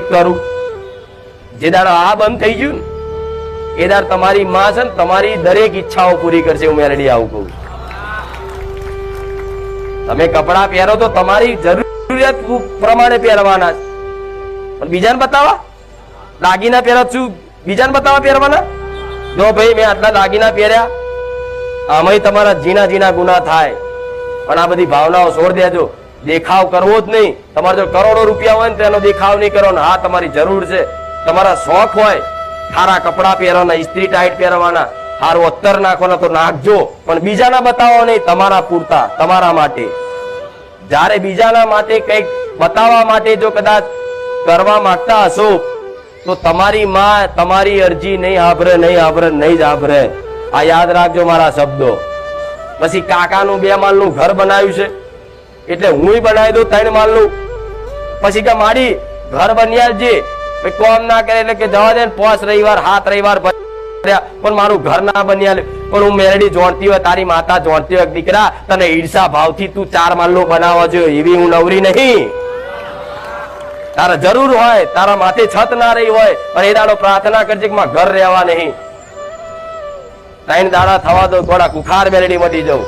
કંઈક કરું. જે દાડો આ બંધ થઈ ગયું ને એ દાડ તમારી માં છે ને તમારી દરેક ઈચ્છાઓ પૂરી કરશે. હું મેલડી આવું કહું. તમે કપડા પહેરો તો તમારી જરૂરિયાત પ્રમાણે પહેરવાના છે, પણ બીજાને બતાવવા દાગીના પહેરો છું બીજાને બતાવવા પહેરવાના? જો ભાઈ મેં આટલા દાગીના પહેર્યા, આમાંય તમારા ઝીણા ઝીણા ગુના થાય. પણ આ બધી ભાવનાઓ છોડ દેજો. દેખાવ કરવો જ નહીં. તમારે જો કરોડો રૂપિયા હોય ને તેનો દેખાવ નહીં કરવાનો. હા, તમારી જરૂર છે, તમારા શોખ હોય સારા કપડા પહેરવાના, ઇસ્ત્રી ટાઈટ પહેરવાના, સારું અત્તર નાખવાના તો નાખજો, પણ બીજાના બતાવો નહીં. તમારા પૂરતા, તમારા માટે. જ્યારે બીજાના માટે કંઈક બતાવવા માટે જો કદાચ કરવા માંગતા હશો તો તમારી માં તમારી અરજી નહીં આભરે, નહીં આભરે, નહીં જ આભરે. આ યાદ રાખજો મારા શબ્દો. પછી કાકાનું 2 માળનું ઘર બનાવ્યું છે એટલે હું બનાવી દઉં 3 માળનું. પછી કે મારી ઘર બન્યા કોમ ના કરે એટલે કે જવા દે ને, 5 રવિવાર 7 રવિવાર પણ મારું ઘર ના બન્યા. પણ હું મેરડી જોણતી હોય, તારી માતા જોણતી હોય, દીકરા તને ઈર્ષા ભાવથી તું 4 માળનું બનાવવા જોઈએ એવી હું નવરી નહીં. તારા જરૂર હોય, તારા માથે છત ના રહી હોય, અને એ દાડો પ્રાર્થના કરજે કે ઘર રહેવા નહીં. 3 દાડા થવા દો, થોડા કુખાર મેલડી મટી જવું.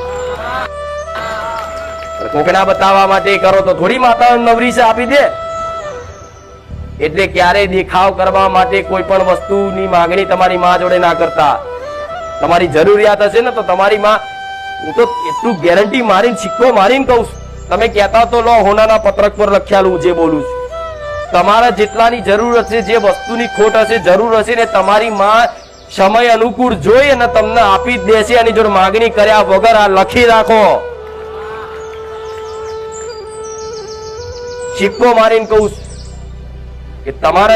કોકના બતાવવા માટે કરો તો થોડી માતા નવરી છે આપી દે. એટલે ક્યારે દેખાવ કરવા માટે કોઈ પણ વસ્તુની માંગણી તમારી માં જોડે ના કરતા. તમારી જરૂરિયાત હશે ને તો તમારી માં, હું તો એટલું ગેરંટી મારીને સિક્કો મારીને કહું છું, તમે કહેતા તો લો હોનાના પત્રક પર લખ્યાલું હું જે બોલું છું. તમારા જેટલાની જરૂર હશે, જે વસ્તુની ખોટ હશે, જરૂર હશે ને તમારી માં સમય અનુકૂળ જોઈ અને તમને આપી જ દેશે. એની જોડે માંગણી કર્યા વગર આ લખી રાખો. સિક્કો મારીને કહું કે તમારા